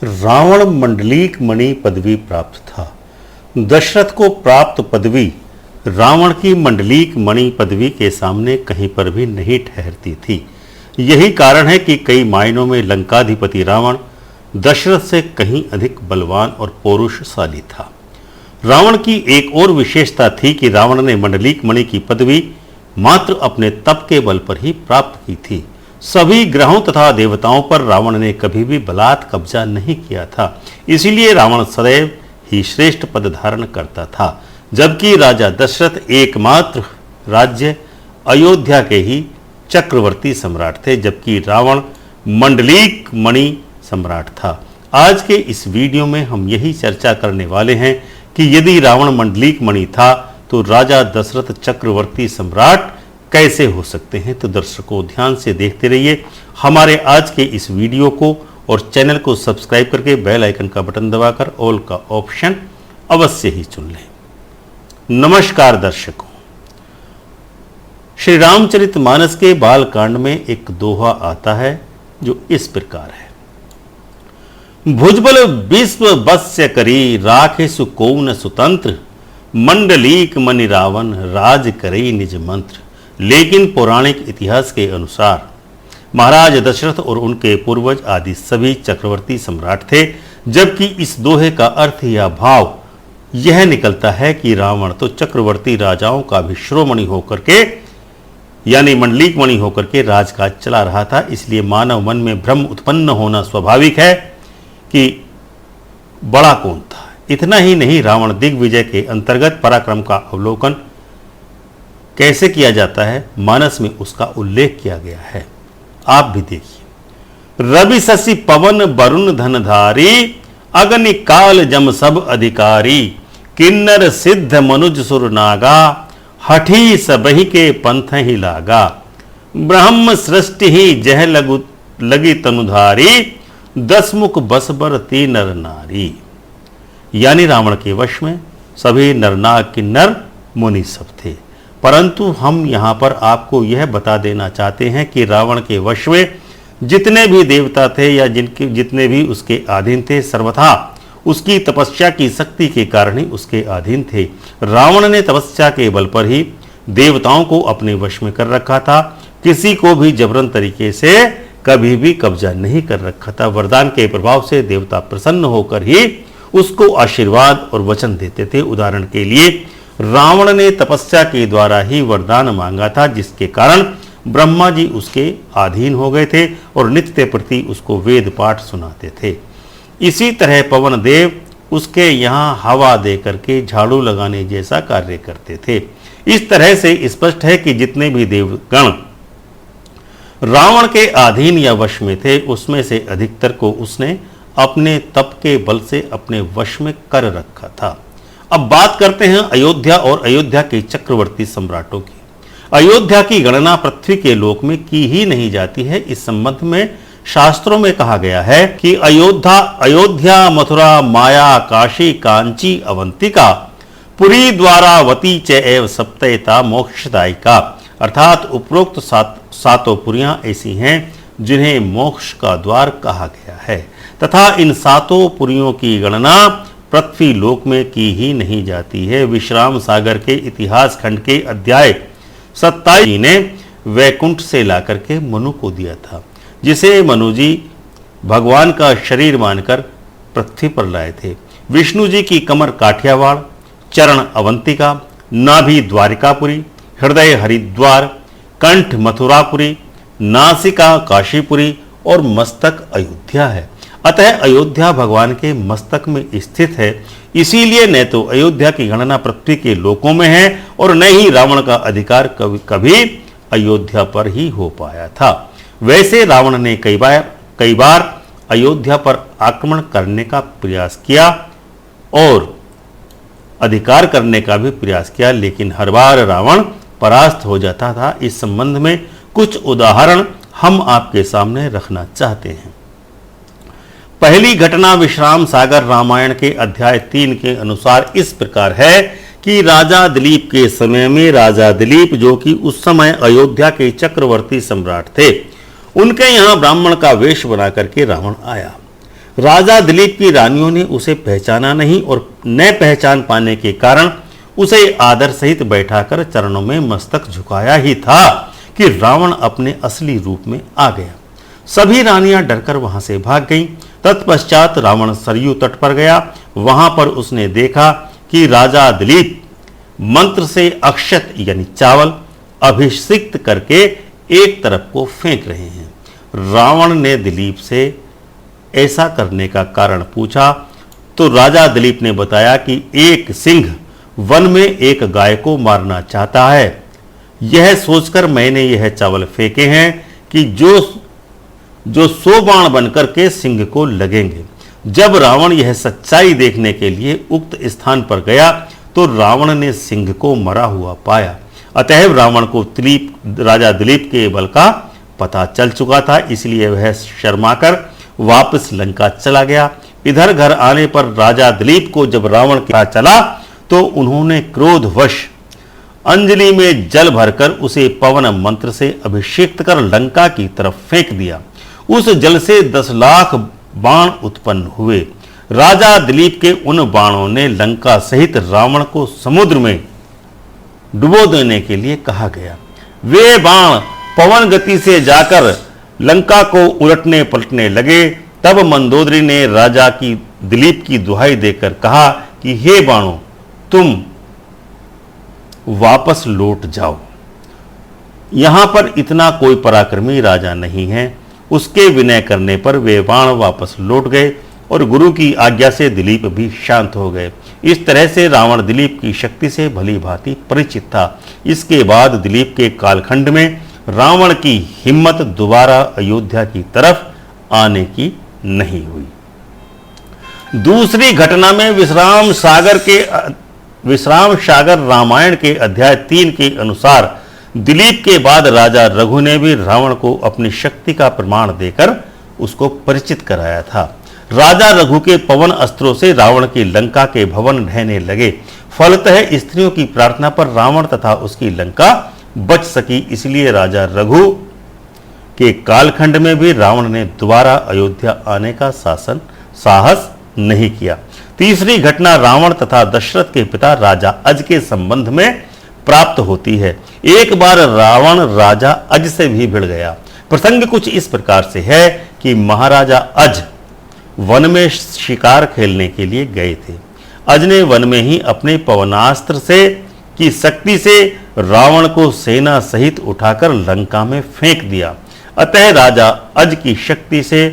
रावण मंडलीक मणि पदवी प्राप्त था। दशरथ को प्राप्त पदवी रावण की मंडलीक मणि पदवी के सामने कहीं पर भी नहीं ठहरती थी। यही कारण है कि कई मायनों में लंकाधिपति रावण दशरथ से कहीं अधिक बलवान और पौरुषशाली था। रावण की एक और विशेषता थी कि रावण ने मंडलीक मणि की पदवी मात्र अपने तप के बल पर ही प्राप्त की थी। सभी ग्रहों तथा देवताओं पर रावण ने कभी भी बलात् कब्जा नहीं किया था। इसीलिए रावण सदैव ही श्रेष्ठ पद धारण करता था, जबकि राजा दशरथ एकमात्र राज्य अयोध्या के ही चक्रवर्ती सम्राट थे, जबकि रावण मंडलीक मणि सम्राट था। आज के इस वीडियो में हम यही चर्चा करने वाले हैं कि यदि रावण मंडलीक मणि था तो राजा दशरथ चक्रवर्ती सम्राट कैसे हो सकते हैं। तो दर्शकों ध्यान से देखते रहिए हमारे आज के इस वीडियो को और चैनल को सब्सक्राइब करके बेल आइकन का बटन दबाकर ऑल का ऑप्शन अवश्य ही चुन लें। नमस्कार दर्शकों, श्री रामचरितमानस के बालकांड में एक दोहा आता है जो इस प्रकार है। भुजबल विश्व बस्य करी राखे सुकौन सुतंत्र, मंडलीक मणि रावण राज करे निज मंत्र। लेकिन पौराणिक इतिहास के अनुसार महाराज दशरथ और उनके पूर्वज आदि सभी चक्रवर्ती सम्राट थे, जबकि इस दोहे का अर्थ या भाव यह निकलता है कि रावण तो चक्रवर्ती राजाओं का भी शिरोमणि होकर के यानी मंडलीक मणि होकर के राजकाज चला रहा था। इसलिए मानव मन में भ्रम उत्पन्न होना स्वाभाविक है कि बड़ा कौन था। इतना ही नहीं, रावण दिग्विजय के अंतर्गत पराक्रम का अवलोकन कैसे किया जाता है, मानस में उसका उल्लेख किया गया है। आप भी देखिए। रवि शशि पवन वरुण धनधारी, अग्नि काल जम सब अधिकारी, किन्नर सिद्ध मनुज सुर नागा, हठी सबहि के पंथ ही लागा, ब्रह्म सृष्टि ही जह लगी तनुधारी, दसमुख बसबर ती नर नारी। यानी रावण के वश में सभी नरनाग किन्नर मुनि सब थे, परंतु हम यहाँ पर आपको यह बता देना चाहते हैं कि रावण के वश में जितने भी देवता थे या जितने भी उसके अधीन थे, सर्वथा उसकी तपस्या की शक्ति के कारण ही उसके अधीन थे। रावण ने तपस्या के बल पर ही देवताओं को अपने वश में कर रखा था, किसी को भी जबरन तरीके से कभी भी कब्जा नहीं कर रखा था। वरदान के प्रभाव से देवता प्रसन्न होकर ही उसको आशीर्वाद और वचन देते थे। उदाहरण के लिए रावण ने तपस्या के द्वारा ही वरदान मांगा था, जिसके कारण ब्रह्मा जी उसके अधीन हो गए थे और नित्य प्रति उसको वेद पाठ सुनाते थे। इसी तरह पवन देव उसके यहाँ हवा दे करके झाड़ू लगाने जैसा कार्य करते थे। इस तरह से स्पष्ट है कि जितने भी देवगण रावण के अधीन या वश में थे, उसमें से अधिकतर को उसने अपने तप के बल से अपने वश में कर रखा था। अब बात करते हैं अयोध्या और अयोध्या के चक्रवर्ती सम्राटों की। अयोध्या की गणना पृथ्वी के लोक में की ही नहीं जाती है। इस संबंध में शास्त्रों में कहा गया है कि अयोध्या मथुरा माया काशी कांची अवंतिका, पुरी द्वारावती च एव सप्तैता मोक्षदायिका। अर्थात उपरोक्त सातों पुरियां ऐसी हैं जिन्हें मोक्ष का द्वार कहा गया है, तथा इन सातों पुरियों की गणना पृथ्वी लोक में की ही नहीं जाती है। विश्राम सागर के इतिहास खंड के अध्याय 27 ने वैकुंठ से लाकर के मनु को दिया था, जिसे मनु जी भगवान का शरीर मानकर पृथ्वी पर लाए थे। विष्णु जी की कमर काठियावाड़, चरण अवंतिका, नाभि द्वारिकापुरी, हृदय हरिद्वार, कंठ मथुरापुरी, नासिका काशीपुरी और मस्तक अयोध्या है। अतः अयोध्या भगवान के मस्तक में स्थित है। इसीलिए न तो अयोध्या की गणना पृथ्वी के लोकों में है और न ही रावण का अधिकार कभी अयोध्या पर ही हो पाया था। वैसे रावण ने कई बार अयोध्या पर आक्रमण करने का प्रयास किया और अधिकार करने का भी प्रयास किया, लेकिन हर बार रावण परास्त हो जाता था। इस संबंध में कुछ उदाहरण हम आपके सामने रखना चाहते हैं। पहली घटना विश्राम सागर रामायण के अध्याय 3 के अनुसार इस प्रकार है कि राजा दिलीप के समय में राजा दिलीप, जो कि उस समय अयोध्या के चक्रवर्ती सम्राट थे, उनके यहाँ ब्राह्मण का वेश बना करके रावण आया। राजा दिलीप की रानियों ने उसे पहचाना नहीं और न पहचान पाने के कारण उसे आदर सहित बैठाकर चरणों में मस्तक झुकाया ही था कि रावण अपने असली रूप में आ गया। सभी रानियां डरकर वहां से भाग गईं। तत्पश्चात रावण सरयू तट पर गया। वहां पर उसने देखा कि राजा दिलीप मंत्र से अक्षत यानी चावल अभिषिक्त करके एक तरफ को फेंक रहे हैं। रावण ने दिलीप से ऐसा करने का कारण पूछा तो राजा दिलीप ने बताया कि एक सिंह वन में एक गाय को मारना चाहता है। यह सोचकर मैंने यह चावल फेंके हैं कि जो 100 बाण बनकर के सिंह को लगेंगे। जब रावण यह सच्चाई देखने के लिए उक्त स्थान पर गया तो रावण ने सिंह को मरा हुआ पाया। अतः रावण को राजा दिलीप के बल का पता चल चुका था, इसलिए वह शर्माकर वापस लंका चला गया। इधर घर आने पर राजा दिलीप को जब रावण का चला तो उन्होंने क्रोधवश अंजलि में जल भरकर उसे पवन मंत्र से अभिषेक कर लंका की तरफ फेंक दिया। उस जल से 10 लाख बाण उत्पन्न हुए। राजा दिलीप के उन बाणों ने लंका सहित रावण को समुद्र में डुबो देने के लिए कहा गया। वे बाण पवन गति से जाकर लंका को उलटने पलटने लगे। तब मंदोदरी ने राजा की दिलीप की दुहाई देकर कहा कि हे बाणों, तुम वापस लौट जाओ। यहां पर इतना कोई पराक्रमी राजा नहीं है। उसके विनय करने पर वे बाण वापस लौट गए और गुरु की आज्ञा से दिलीप भी शांत हो गए। इस तरह से रावण दिलीप की शक्ति से भली भांति परिचित था। इसके बाद दिलीप के कालखंड में रावण की हिम्मत दोबारा अयोध्या की तरफ आने की नहीं हुई। दूसरी घटना में विश्राम सागर रामायण के अध्याय 3 के अनुसार दिलीप के बाद राजा रघु ने भी रावण को अपनी शक्ति का प्रमाण देकर उसको परिचित कराया था। राजा रघु के पवन अस्त्रों से रावण की लंका के भवन ढहने लगे। फलतः स्त्रियों की प्रार्थना पर रावण तथा उसकी लंका बच सकी। इसलिए राजा रघु के कालखंड में भी रावण ने दोबारा अयोध्या आने का साहस नहीं किया। तीसरी घटना रावण तथा दशरथ के पिता राजा अज के संबंध में प्राप्त होती है। एक बार रावण राजा अज से भी भिड़ गया। प्रसंग कुछ इस प्रकार से है कि महाराजा अज वन में शिकार खेलने के लिए गए थे। अज ने वन में ही अपने पवनास्त्र की शक्ति से रावण को सेना सहित उठाकर लंका में फेंक दिया। अतः राजा अज की शक्ति से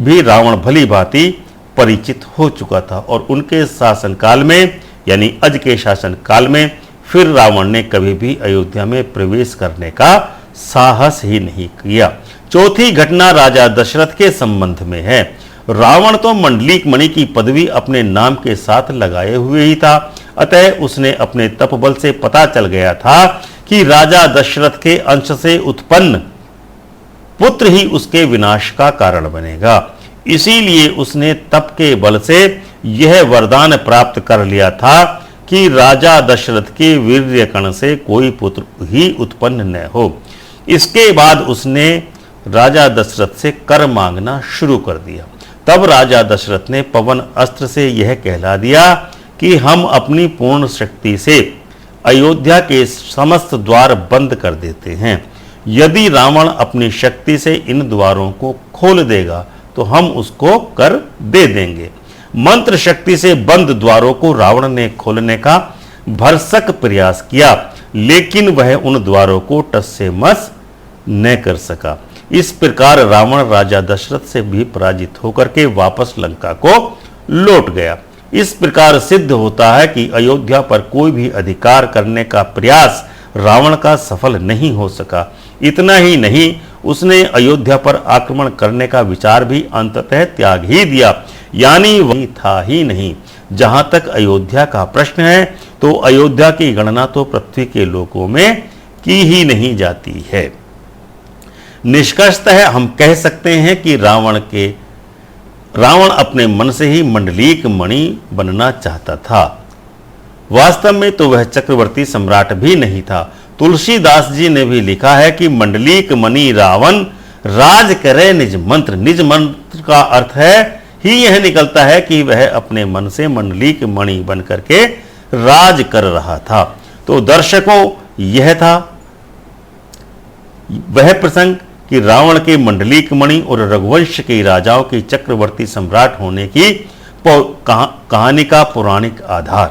भी रावण भली भांति परिचित हो चुका था और उनके शासनकाल में यानी अज के शासनकाल में फिर रावण ने कभी भी अयोध्या में प्रवेश करने का साहस ही नहीं किया। चौथी घटना राजा दशरथ के संबंध में है। रावण तो मंडलीक मणि की पदवी अपने नाम के साथ लगाए हुए ही था। अतः उसने अपने तपबल से पता चल गया था कि राजा दशरथ के अंश से उत्पन्न पुत्र ही उसके विनाश का कारण बनेगा। इसीलिए उसने तप के बल से यह वरदान प्राप्त कर लिया था कि राजा दशरथ के वीर्य कण से कोई पुत्र ही उत्पन्न न हो। इसके बाद उसने राजा दशरथ से कर मांगना शुरू कर दिया। तब राजा दशरथ ने पवन अस्त्र से यह कहला दिया कि हम अपनी पूर्ण शक्ति से अयोध्या के समस्त द्वार बंद कर देते हैं। यदि रावण अपनी शक्ति से इन द्वारों को खोल देगा तो हम उसको कर दे देंगे। मंत्र शक्ति से बंद द्वारों को रावण ने खोलने का भरसक प्रयास किया, लेकिन वह उन द्वारों को टस से मस न कर सका। इस प्रकार रावण राजा दशरथ से भी पराजित होकर के वापस लंका को लौट गया। इस प्रकार सिद्ध होता है कि अयोध्या पर कोई भी अधिकार करने का प्रयास रावण का सफल नहीं हो सका। इतना ही नहीं, उसने अयोध्या पर आक्रमण करने का विचार भी अंततः त्याग ही दिया, यानी वही था ही नहीं। जहां तक अयोध्या का प्रश्न है तो अयोध्या की गणना तो पृथ्वी के लोकों में की ही नहीं जाती है। निष्कर्षतः हम कह सकते हैं कि रावण अपने मन से ही मंडलीक मणि बनना चाहता था। वास्तव में तो वह चक्रवर्ती सम्राट भी नहीं था। तुलसीदास जी ने भी लिखा है कि मंडलीक मणि रावण राज करे निज मंत्र। निज मंत्र का अर्थ है ही यह निकलता है कि वह अपने मन से मंडली के मणि बन करके राज कर रहा था। तो दर्शकों, यह था वह प्रसंग कि रावण के मंडलीक मणि और रघुवंश के राजाओं के चक्रवर्ती सम्राट होने की कहानी का पौराणिक आधार।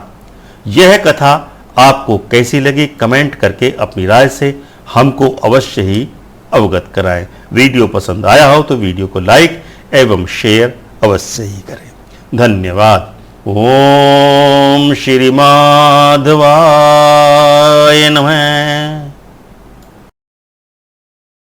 यह कथा आपको कैसी लगी, कमेंट करके अपनी राय से हमको अवश्य ही अवगत कराएं। वीडियो पसंद आया हो तो वीडियो को लाइक एवं शेयर अवश्य ही करें। धन्यवाद। ओम श्री माधवाय नमः।